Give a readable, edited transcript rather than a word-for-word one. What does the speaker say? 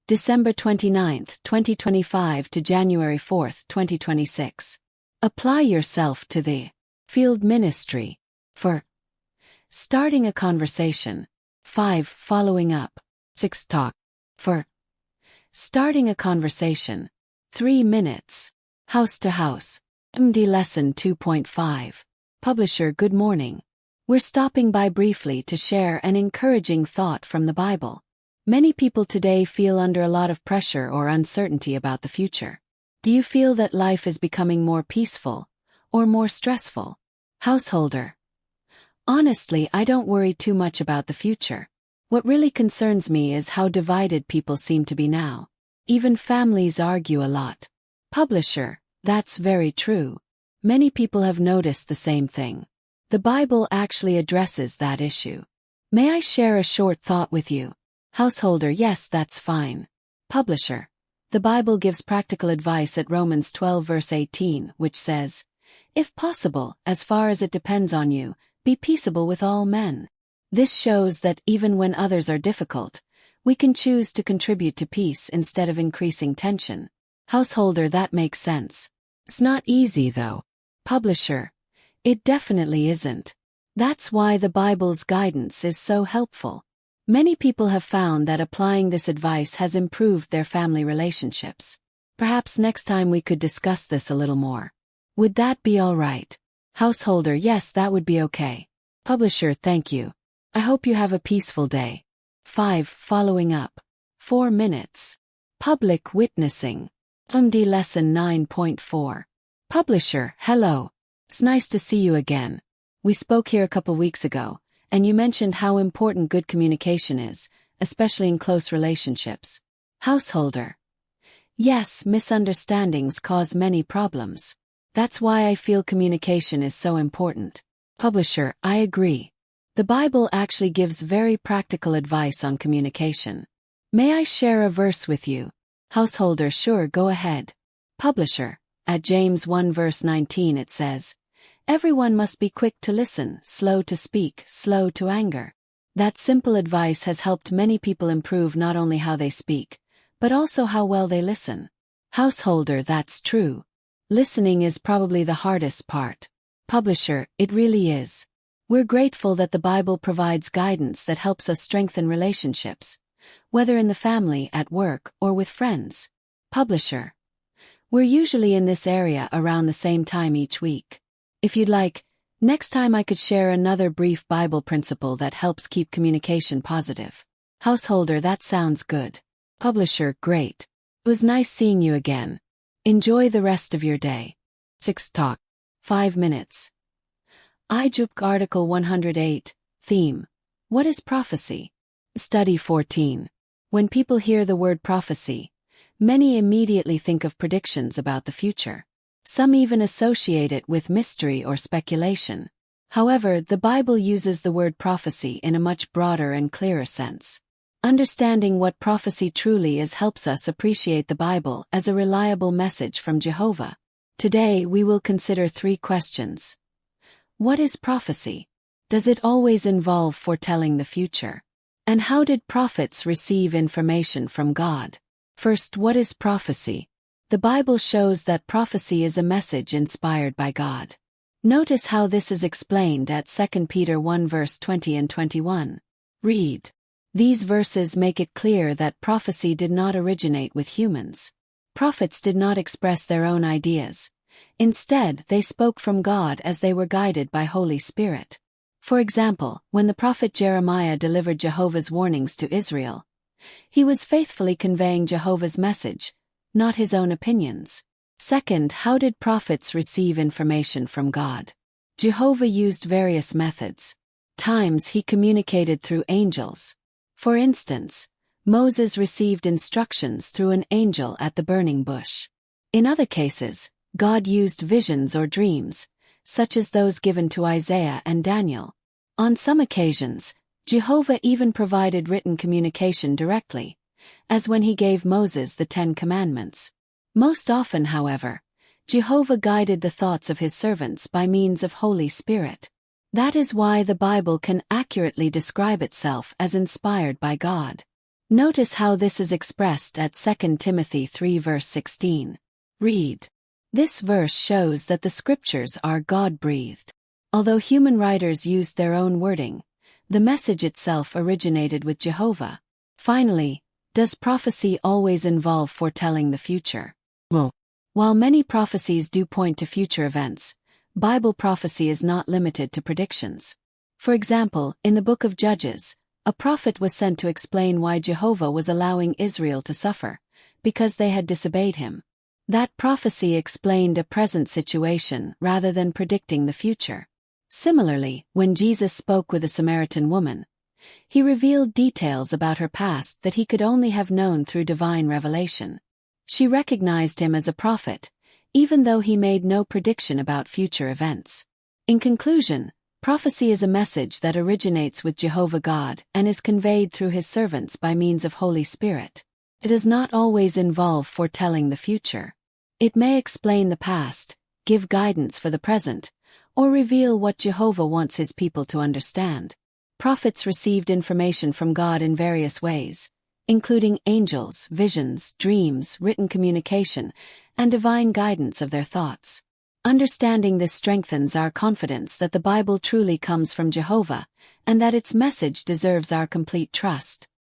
December 29, 2025 to January 4, 2026. Apply yourself to the field ministry. For starting a conversation. 5. Following up. 6. Talk. For starting a conversation. 3 minutes. House to house. MD Lesson 2.5. Publisher. Good morning. We're stopping by briefly to share an encouraging thought from the Bible. Many people today feel under a lot of pressure or uncertainty about the future. Do you feel that life is becoming more peaceful or more stressful? Householder. Honestly, I don't worry too much about the future. What really concerns me is how divided people seem to be now. Even families argue a lot. Publisher. That's very true. Many people have noticed the same thing. The Bible actually addresses that issue. May I share a short thought with you? Householder. Yes, that's fine. Publisher. The Bible gives practical advice at Romans 12 verse 18, which says, "If possible, as far as it depends on you, be peaceable with all men." This shows that even when others are difficult, we can choose to contribute to peace instead of increasing tension. Householder. That makes sense. It's not easy though. Publisher. It definitely isn't. That's why the Bible's guidance is so helpful. Many people have found that applying this advice has improved their family relationships. Perhaps next time we could discuss this a little more. Would that be all right? Householder. Yes, that would be okay. Publisher. Thank you. I hope you have a peaceful day. 5. Following up. 4 minutes. Public witnessing. MD Lesson 9.4. Publisher. Hello. It's nice to see you again. We spoke here a couple weeks ago, and you mentioned how important good communication is, especially in close relationships. Householder. Yes, misunderstandings cause many problems. That's why I feel communication is so important. Publisher. I agree. The Bible actually gives very practical advice on communication. May I share a verse with you? Householder. Sure, go ahead. Publisher. At James 1 verse 19 it says, "Everyone must be quick to listen, slow to speak, slow to anger." That simple advice has helped many people improve not only how they speak, but also how well they listen. Householder. That's true. Listening is probably the hardest part. Publisher. It really is. We're grateful that the Bible provides guidance that helps us strengthen relationships, whether in the family, at work, or with friends. Publisher. We're usually in this area around the same time each week. If you'd like, next time I could share another brief Bible principle that helps keep communication positive. Householder. That sounds good. Publisher. Great. It was nice seeing you again. Enjoy the rest of your day. 6. Talk. 5 minutes. ijwbq Article 108. Theme. What is prophecy? Study 14. When people hear the word prophecy, many immediately think of predictions about the future. Some even associate it with mystery or speculation. However, the Bible uses the word prophecy in a much broader and clearer sense. Understanding what prophecy truly is helps us appreciate the Bible as a reliable message from Jehovah. Today we will consider 3 questions. What is prophecy? Does it always involve foretelling the future? And how did prophets receive information from God? First, what is prophecy? The Bible shows that prophecy is a message inspired by God. Notice how this is explained at 2 Peter 1 verse 20 and 21. Read. These verses make it clear that prophecy did not originate with humans. Prophets did not express their own ideas. Instead, they spoke from God as they were guided by Holy Spirit. For example, when the prophet Jeremiah delivered Jehovah's warnings to Israel, he was faithfully conveying Jehovah's message, not his own opinions. Second, how did prophets receive information from God? Jehovah used various methods. Times he communicated through angels. For instance, Moses received instructions through an angel at the burning bush. In other cases, God used visions or dreams, such as those given to Isaiah and Daniel. On some occasions, Jehovah even provided written communication directly, as when he gave Moses the 10 Commandments. Most often, however, Jehovah guided the thoughts of his servants by means of Holy Spirit. That is why the Bible can accurately describe itself as inspired by God. Notice how this is expressed at 2 Timothy 3 verse 16. Read. This verse shows that the scriptures are God-breathed. Although human writers used their own wording, the message itself originated with Jehovah. Finally, does prophecy always involve foretelling the future? Well, while many prophecies do point to future events, Bible prophecy is not limited to predictions. For example, in the book of Judges, a prophet was sent to explain why Jehovah was allowing Israel to suffer, because they had disobeyed him. That prophecy explained a present situation rather than predicting the future. Similarly, when Jesus spoke with a Samaritan woman, he revealed details about her past that he could only have known through divine revelation. She recognized him as a prophet, even though he made no prediction about future events. In conclusion, prophecy is a message that originates with Jehovah God and is conveyed through his servants by means of Holy Spirit. It does not always involve foretelling the future. It may explain the past, give guidance for the present, or reveal what Jehovah wants his people to understand. Prophets received information from God in various ways, including angels, visions, dreams, written communication, and divine guidance of their thoughts. Understanding this strengthens our confidence that the Bible truly comes from Jehovah, and that its message deserves our complete trust.